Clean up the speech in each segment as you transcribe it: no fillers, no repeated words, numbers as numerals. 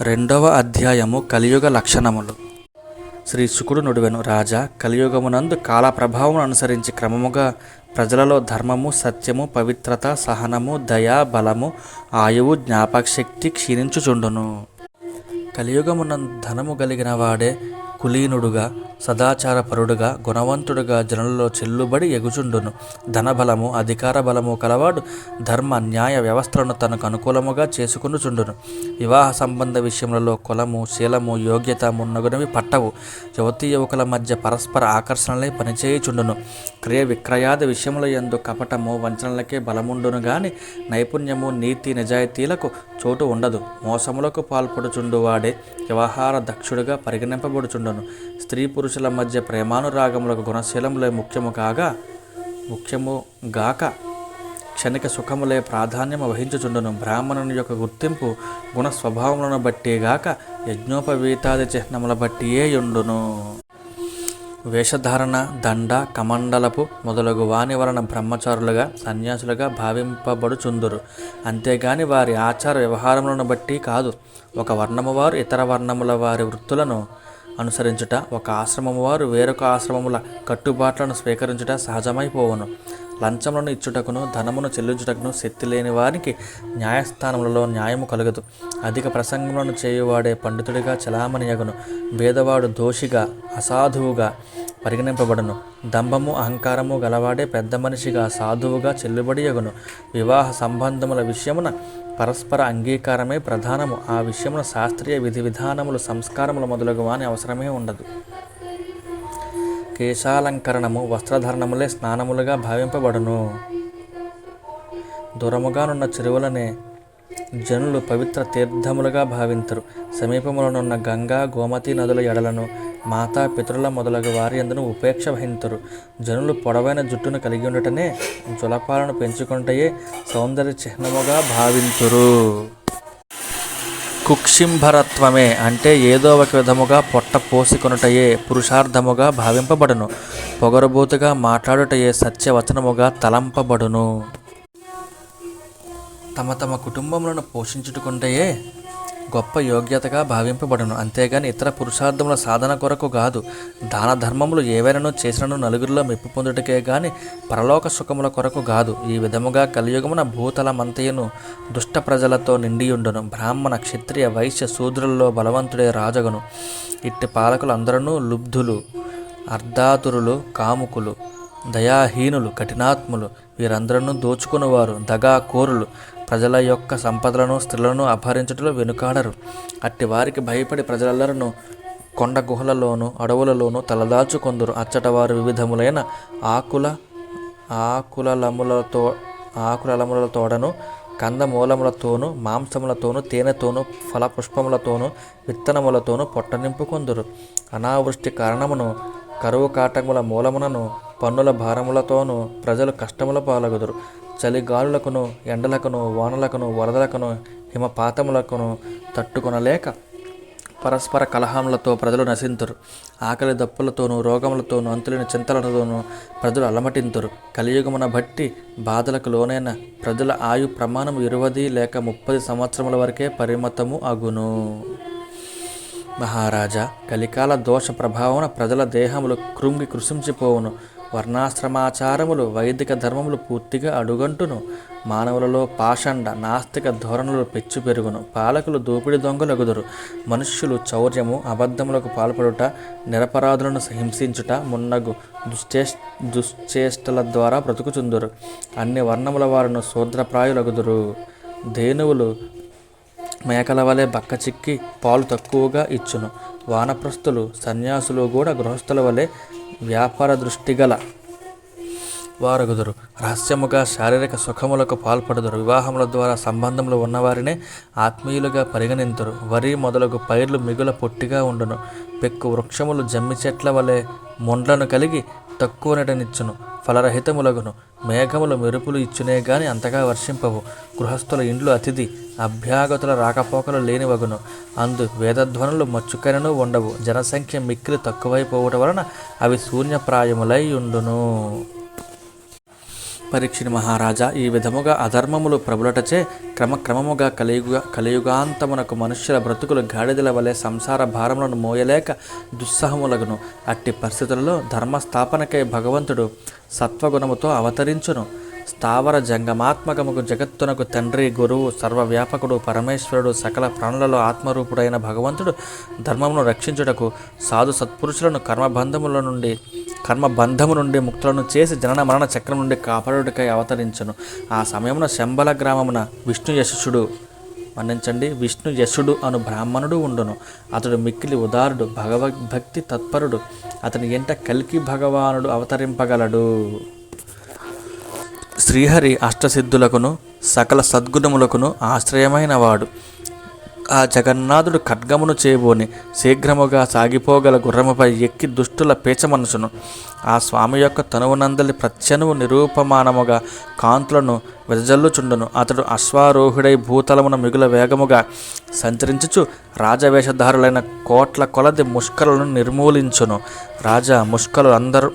రెండవ అధ్యాయము కలియుగ లక్షణములు. శ్రీ శుకుడు నుడివెను, రాజా, కలియుగమునందు కాల ప్రభావమును అనుసరించి క్రమముగా ప్రజలలో ధర్మము, సత్యము, పవిత్రత, సహనము, దయ, బలము, ఆయువు, జ్ఞాపకశక్తి క్షీణించుచుండును. కలియుగమునందు ధనము కలిగిన వాడే కులీనుడుగా, సదాచారపరుడుగా, గుణవంతుడుగా జనులలో చెల్లుబడి ఎగుచుండును. ధనబలము, అధికార బలము కలవాడు ధర్మ న్యాయ వ్యవస్థలను తనకు అనుకూలముగా చేసుకొనుచుండును. వివాహ సంబంధ విషయములలో కులము, శీలము, యోగ్యత మున్నగునవి పట్టవు. యువతీ యువకుల మధ్య పరస్పర ఆకర్షణలే పనిచేయుచుండును. క్రయ విక్రయాది విషయముల యందు కపటము, వంచనలకే బలముండును గాని నైపుణ్యము, నీతి, నిజాయితీలకు చోటు ఉండదు. మోసములకు పాల్పడుచుండు వాడే వ్యవహార దక్షుడుగా పరిగణింపబడుచుండును. స్త్రీ పురుషుల మధ్య ప్రేమానురాగములకు గుణశీలములే ముఖ్యము గాక క్షణిక సుఖములే ప్రాధాన్యము వహించుచుండును. బ్రాహ్మణుని యొక్క గుర్తింపు గుణ స్వభావములను బట్టే గాక యజ్ఞోపవీతాది చిహ్నముల బట్టియే యుండును. వేషధారణ, దండ, కమండలపు మొదలగు వాని వలన బ్రహ్మచారులుగా, సన్యాసులుగా భావింపబడుచుందురు. అంతేగాని వారి ఆచార వ్యవహారములను బట్టి కాదు. ఒక వర్ణము వారు ఇతర వర్ణముల వారి వృత్తులను అనుసరించుట, ఒక ఆశ్రమము వారు వేరొక ఆశ్రమముల కట్టుబాట్లను స్వీకరించుట సహజమైపోవును. లంచములను ఇచ్చుటకును, ధనమును చెల్లించుటకును శక్తి లేని వారికి న్యాయస్థానములలో న్యాయము కలుగదు. అధిక ప్రసంగములను చేయువాడే పండితుడిగా చలామణియగును. భేదవాడు దోషిగా, అసాధువుగా పరిగణింపబడును. దంభము, అహంకారము గలవాడే పెద్ద మనిషిగా, సాధువుగా చెల్లుబడియగును. వివాహ సంబంధముల విషయమున పరస్పర అంగీకారమే ప్రధానము. ఆ విషయమున శాస్త్రీయ విధి విధానములు, సంస్కారములు మొదలగు వాని అవసరమే ఉండదు. కేశాలంకరణము, వస్త్రధరణములే స్నానములుగా భావింపబడును. దూరముగానున్న చెరువులనే జనులు పవిత్ర తీర్థములుగా భావింతురు. సమీపములనున్న గంగా, గోమతి నదుల ఎడలను మాతా పితరుల మొదలగు వారి యందును ఉపేక్ష వహింతురు. జనులు పొడవైన జుట్టును కలిగి ఉండుటనే, జులపాలను పెంచుకుంటయే సౌందర్య చిహ్నముగా భావింతురు. కుక్షింభరత్వమే అంటే ఏదో ఒక విధముగా పొట్ట పోసికొనుటయే పురుషార్థముగా భావింపబడును. పొగరుబోతుగా మాట్లాడుటయే సత్యవచనముగా తలంపబడును. తమ తమ కుటుంబములను పోషించుటకుంటయే గొప్ప యోగ్యతగా భావింపబడును. అంతేగాని ఇతర పురుషార్థముల సాధన కొరకు కాదు. దాన ధర్మములు ఏవైనాను చేసినను నలుగురిలో మెప్పు పొందుటకే గాని పరలోక సుఖముల కొరకు కాదు. ఈ విధముగా కలియుగమున భూతలమంతయును దుష్ట ప్రజలతో నిండియుండును. బ్రాహ్మణ, క్షత్రియ, వైశ్య, శూద్రులలో బలవంతుడే రాజగును. ఇట్టి పాలకులు అందరూ లుబ్ధులు, అర్ధాతురులు, కాముకులు, దయాహీనులు, కఠినాత్ములు. వీరందరూ దోచుకునివారు, దగాకోరులు. ప్రజల యొక్క సంపదలను, స్త్రీలను అపహరించుటలో వెనుకాడరు. అట్టి వారికి భయపడి ప్రజలెల్లరూ కొండ గుహలలోను, అడవులలోనూ తలదాచుకొందురు. అచ్చట వారు వివిధములైన ఆకులములతోడను, కందమూలములతోనూ, మాంసములతోనూ, తేనెతోనూ, ఫలపుష్పములతోనూ, విత్తనములతోనూ పొట్ట నింపుకొందురు. అనావృష్టి కారణమును, కరువు కాటముల మూలమునను, పన్నుల భారములతోనూ ప్రజలు కష్టముల పాలగుదురు. చలిగాలులకును, ఎండలకును, వానలకును, వరదలకును, హిమపాతములకును తట్టుకొనలేక పరస్పర కలహములతో ప్రజలు నశింతురు. ఆకలి దప్పులతోనూ, రోగములతోనూ, అంతులేని చింతలతోనూ ప్రజలు అలమటింతురు. కలియుగమున బట్టి బాధలకు లోనైన ప్రజల ఆయు ప్రమాణము 20 లేక 30 సంవత్సరముల వరకే పరిమితము అగును. మహారాజా, కలికాల దోష ప్రభావమున ప్రజల దేహములు కృంగి కృశించిపోవును. వర్ణాశ్రమాచారములు, వైదిక ధర్మములు పూర్తిగా అడుగంటును. మానవులలో పాషండ, నాస్తిక ధోరణులు పెచ్చు పెరుగును. పాలకులు దోపిడి దొంగలగుదురు. మనుష్యులు చౌర్యము, అబద్ధములకు పాల్పడుట, నిరపరాధులను హింసించుట మున్నగు దుశ్చేష్టల ద్వారా బ్రతుకుచుందురు. అన్ని వర్ణముల వారును శూద్రప్రాయులగుదురు. ధేనువులు మేకల వలె బక్క చిక్కి పాలు తక్కువగా ఇచ్చును. వానప్రస్థులు, సన్యాసులు కూడా గృహస్థుల వలె వ్యాపార దృష్టిగల వారగుదురు. రహస్యముగా శారీరక సుఖములకు పాల్పడుదురు. వివాహముల ద్వారా సంబంధములు ఉన్నవారినే ఆత్మీయులుగా పరిగణింతురు. వరి మొదలగు పైర్లు మిగుల పొట్టిగా ఉండును. పెక్కు వృక్షములు జమ్మి చెట్ల వలె మొండ్లను కలిగి తక్కువ నీడనిచ్చును. ఫలరహితములగును. మేఘములు మెరుపులు ఇచ్చునే గాని అంతగా వర్షింపవు. గృహస్థుల ఇండ్లు అతిథి అభ్యాగతుల రాకపోకలు లేనివగును. అందు వేదధ్వనులు మచ్చుకైనను ఉండవు. జనసంఖ్య మిక్కిలి తక్కువైపోవటం వలన అవి శూన్యప్రాయములై ఉండును. పరీక్షిని మహారాజా, ఈ విధముగా అధర్మములు ప్రబులటచే క్రమక్రమముగా కలియుగాంతమునకు మనుష్యుల బ్రతుకులు గాడిదల వలె సంసార భారములను మోయలేక దుస్సహములగును. అట్టి పరిస్థితులలో ధర్మస్థాపనకై భగవంతుడు సత్వగుణముతో అవతరించును. స్థావర జంగమాత్మకముకు జగత్తునకు తండ్రి, గురువు, సర్వవ్యాపకుడు, పరమేశ్వరుడు, సకల ప్రాణులలో ఆత్మరూపుడైన భగవంతుడు ధర్మమును రక్షించుటకు సాధు సత్పురుషులను కర్మబంధము నుండి ముక్తులను చేసి జనన మరణ చక్రం నుండి కాపాడుటకై అవతరించును. ఆ సమయమున శంబల గ్రామమున విష్ణు యశుడు అను బ్రాహ్మణుడు ఉండును. అతడు మిక్కిలి ఉదారుడు, భగవద్భక్తి తత్పరుడు. అతని ఎంట కల్కి భగవానుడు అవతరింపగలడు. శ్రీహరి అష్టసిద్ధులకును సకల సద్గుణములకును ఆశ్రయమైన వాడు. ఆ జగన్నాథుడు ఖడ్గమును చేబోని శీఘ్రముగా సాగిపోగల గుర్రముపై ఎక్కి దుష్టుల పేచమనుసును. ఆ స్వామి యొక్క తనువునందలి ప్రత్యనువు నిరూపమానముగా కాంతులను వెదజల్లుచుండును. అతడు అశ్వారోహుడై భూతలమున మిగుల వేగముగా సంచరించుచు రాజవేషధారులైన కోట్ల కొలది ముష్కరులను నిర్మూలించును. రాజా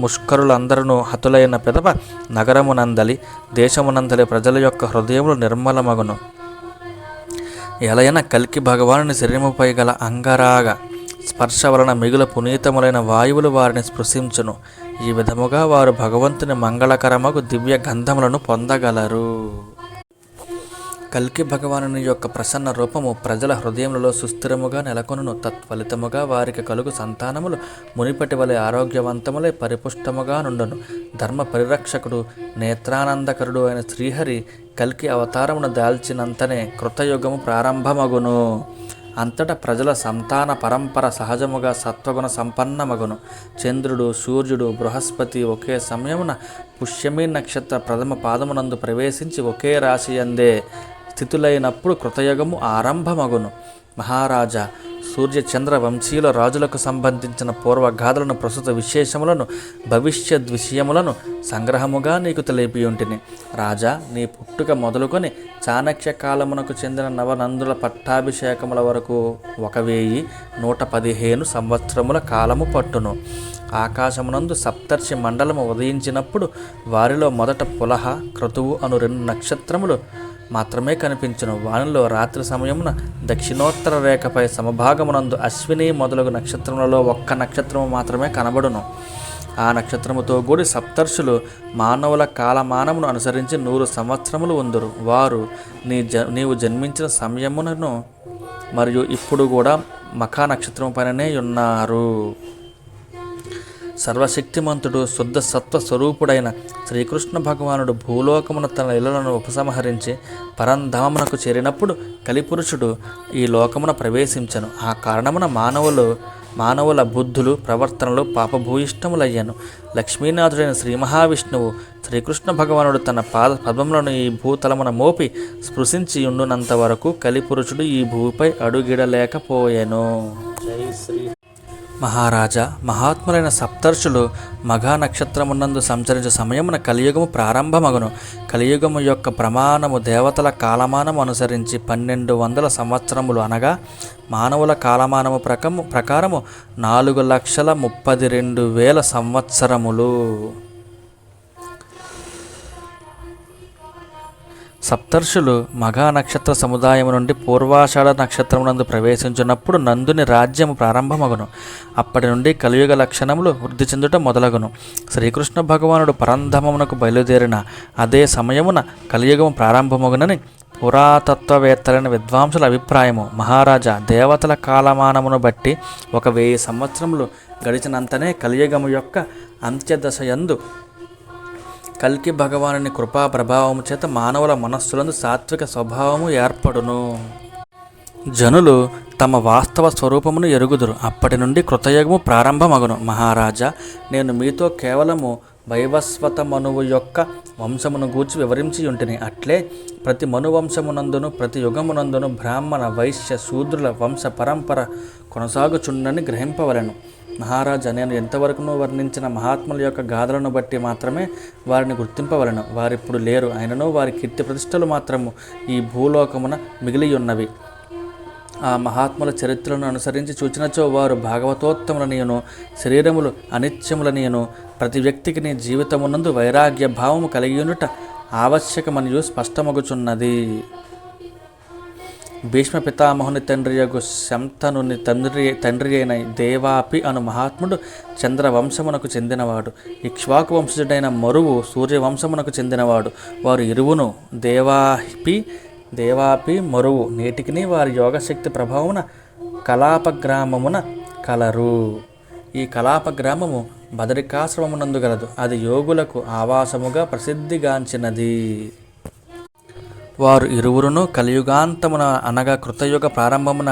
ముష్కరులందరూ హతులైన పిదప నగరమునందలి దేశమునందలి ప్రజల యొక్క హృదయములు నిర్మలమగును. ఎలయన కల్కి భగవానుని శరీరముపై గల అంగరాగ స్పర్శ వలన మిగుల పునీతములైన వాయువులు వారిని స్పృశించును. ఈ విధముగా వారు భగవంతుని మంగళకరమగు దివ్య గంధములను పొందగలరు. కల్కి భగవానుని యొక్క ప్రసన్న రూపము ప్రజల హృదయములలో సుస్థిరముగా నెలకొనును. తత్ఫలితముగా వారికి కలుగు సంతానములు మునిపటి వలె ఆరోగ్యవంతములై పరిపుష్టముగా నుండును. ధర్మ పరిరక్షకుడు, నేత్రానందకరుడు అయిన శ్రీహరి కల్కి అవతారమును దాల్చినంతనే కృతయుగము ప్రారంభమగును. అంతటా ప్రజల సంతాన పరంపర సహజముగా సత్వగుణ సంపన్నమగును. చంద్రుడు, సూర్యుడు, బృహస్పతి ఒకే సమయమున పుష్యమీ నక్షత్ర ప్రథమ పాదమునందు ప్రవేశించి ఒకే రాశి అందే స్థితులైనప్పుడు కృతయుగము ఆరంభమగును. మహారాజా, సూర్యచంద్ర వంశీయుల రాజులకు సంబంధించిన పూర్వగాథలను, ప్రస్తుత విశేషములను, భవిష్యత్ విషయములను సంగ్రహముగా నీకు తెలిపియుంటిని. రాజా, నీ పుట్టుక మొదలుకొని చాణక్య కాలమునకు చెందిన నవనందుల పట్టాభిషేకముల వరకు 1115 సంవత్సరముల కాలము పట్టును. ఆకాశమునందు సప్తర్షి మండలము ఉదయించినప్పుడు వారిలో మొదట పులహ, క్రతువు అను 2 నక్షత్రములు మాత్రమే కనిపించును. వానిలో రాత్రి సమయమున దక్షిణోత్తర రేఖపై సమభాగమునందు అశ్విని మొదలగు నక్షత్రములలో 1 నక్షత్రము మాత్రమే కనబడును. ఆ నక్షత్రముతో కూడి సప్తర్షులు మానవుల కాలమానమును అనుసరించి 100 సంవత్సరములు ఉందురు. వారు నీవు జన్మించిన సమయమునను మరియు ఇప్పుడు కూడా మఖా నక్షత్రము పైననే ఉన్నారు. సర్వశక్తిమంతుడు, శుద్ధ సత్వ స్వరూపుడైన శ్రీకృష్ణ భగవానుడు భూలోకమున తన ఇళ్లను ఉపసంహరించి పరంధామమునకు చేరినప్పుడు కలిపురుషుడు ఈ లోకమున ప్రవేశించను. ఆ కారణమున మానవుల బుద్ధులు, ప్రవర్తనలు పాపభూయిష్టములయ్యను. లక్ష్మీనాథుడైన శ్రీ మహావిష్ణువు శ్రీకృష్ణ భగవానుడు తన పాద పద్మములను ఈ భూతలమున మోపి స్పృశించి ఉండునంత వరకు కలిపురుషుడు ఈ భూమిపై అడుగిడలేకపోయెను. జై శ్రీ మహారాజా, మహాత్ములైన సప్తర్షులు మఘా నక్షత్రమునందు సంచరించే సమయమున కలియుగము ప్రారంభమగును. కలియుగము యొక్క ప్రమాణము దేవతల కాలమానము అనుసరించి 1200 సంవత్సరములు అనగా మానవుల కాలమానము ప్రకారము 4,32,000 సంవత్సరములు. సప్తర్షులు మఘా నక్షత్ర సముదాయము నుండి పూర్వాషాఢ నక్షత్రమునందు ప్రవేశించినప్పుడు నందుని రాజ్యము ప్రారంభమగును. అప్పటి నుండి కలియుగ లక్షణములు వృద్ధి చెందుట మొదలగును. శ్రీకృష్ణ భగవానుడు పరంధామమునకు బయలుదేరిన అదే సమయమున కలియుగము ప్రారంభమగునని పురాతత్వవేత్తలైన విద్వాంసుల అభిప్రాయము. మహారాజా, దేవతల కాలమానమును బట్టి 1000 సంవత్సరములు గడిచినంతనే కలియుగము యొక్క అంత్యదశయందు కల్కి భగవానుని కృపా ప్రభావము చేత మానవుల మనస్సులందు సాత్విక స్వభావము ఏర్పడును. జనులు తమ వాస్తవ స్వరూపమును ఎరుగుదురు. అప్పటి నుండి కృతయుగము ప్రారంభమగును. మహారాజా, నేను మీతో కేవలము వైవస్వత మనువు యొక్క వంశమును గూర్చి వివరించి ఉంటిని. అట్లే ప్రతి మనువంశమునందును ప్రతి యుగమునందును బ్రాహ్మణ, వైశ్య, శూద్రుల వంశ పరంపర కొనసాగుచుండని గ్రహింపవలెను. మహారాజా, నేను ఎంతవరకును వర్ణించిన మహాత్ముల యొక్క గాథలను బట్టి మాత్రమే వారిని గుర్తింపవలను. వారిప్పుడు లేరు. అయినను వారి కీర్తి ప్రతిష్టలు మాత్రము ఈ భూలోకమున మిగిలి ఉన్నవి. ఆ మహాత్ముల చరిత్రలను అనుసరించి చూచినచో వారు భాగవతోత్తములనియను, శరీరములు అనిత్యములనియను, ప్రతి వ్యక్తికి నీ జీవితమునందు వైరాగ్య భావము కలిగి ఉండుట ఆవశ్యకమనియు స్పష్టమగుచున్నది. భీష్మ పితామహుని తండ్రియగు శంతనుని తండ్రి అయిన దేవాపి అను మహాత్ముడు చంద్రవంశమునకు చెందినవాడు. ఇక్ష్వాకు వంశజుడైన మరువు సూర్యవంశమునకు చెందినవాడు. వారు ఇరువును దేవాపి మరువు నేటికిని వారి యోగశక్తి ప్రభావమున కలాప గ్రామమున కలరు. ఈ కలాప గ్రామము బదరికాశ్రమమునందు గలదు. అది యోగులకు ఆవాసముగా ప్రసిద్ధిగాంచినది. వారు ఇరువురును కలియుగాంతమున అనగా కృతయుగ ప్రారంభమున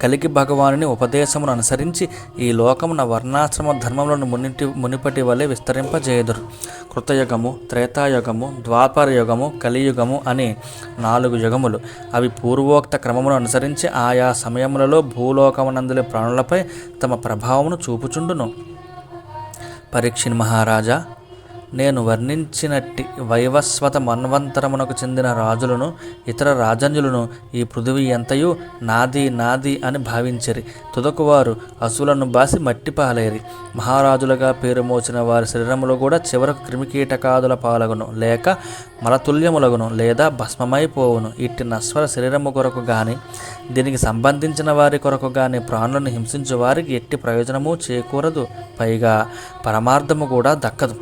కలికి భగవానుని ఉపదేశమును అనుసరించి ఈ లోకమున వర్ణాశ్రమ ధర్మములను మునిపటి వలె విస్తరింపజేయుదురు. కృతయుగము, త్రేతాయుగము, ద్వాపరయుగము, కలియుగము అని 4 యుగములు. అవి పూర్వోక్త క్రమమును అనుసరించి ఆయా సమయములలో భూలోకమునందుల ప్రాణులపై తమ ప్రభావమును చూపుచుండును. పరీక్షిన్ మహారాజా, నేను వర్ణించినట్టి వైవస్వత మన్వంతరమునకు చెందిన రాజులను ఇతర రాజన్యులను ఈ పృథివీ ఎంతయు నాది నాది అని భావించిరి. తుదకు వారు అసులను బాసి మట్టిపాలేరి. మహారాజులుగా పేరు మోచిన వారి శరీరములు కూడా చివరకు క్రిమికీటకాదుల పాలగును, లేక మలతుల్యములగును, లేదా భస్మమైపోవును. ఇట్టి నశ్వర శరీరము కొరకు గాని దీనికి సంబంధించిన వారి కొరకు గాని ప్రాణులను హింసించు వారికి ఎట్టి ప్రయోజనము చేకూరదు, పైగా పరమార్థము కూడా దక్కదు.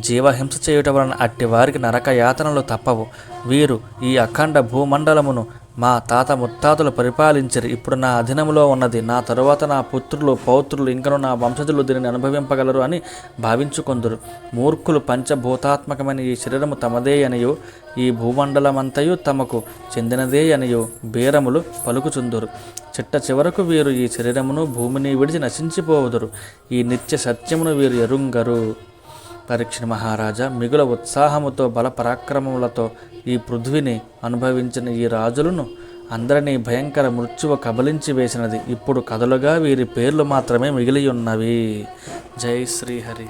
జీవహింస చేయుట వలన అట్టి వారికి నరక యాతనలు తప్పవు. వీరు ఈ అఖండ భూమండలమును మా తాత ముత్తాతలు పరిపాలించిరి. ఇప్పుడు నా అధీనములో ఉన్నది. నా తరువాత నా పుత్రులు పౌత్రులు ఇంకను నా వంశజులు దీనిని అనుభవింపగలరు అని భావించుకొందురు. మూర్ఖులు పంచభూతాత్మకమైన ఈ శరీరము తమదే అనియు ఈ భూమండలమంతయు తమకు చెందినదే అనియు బేరములు పలుకుచుందురు. చిట్ట చివరకు వీరు ఈ శరీరమును భూమిని విడిచి నశించిపోవుదురు. ఈ నిత్య సత్యమును వీరు ఎరుంగరు. పరీక్ష మహారాజా, మిగుల ఉత్సాహముతో బల పరాక్రమములతో ఈ పృథ్వీని అనుభవించిన ఈ రాజులను అందరినీ భయంకర మృత్యువు కబలించి వేసినది. ఇప్పుడు కథలుగా వీరి పేర్లు మాత్రమే మిగిలి ఉన్నవి. జై శ్రీహరి.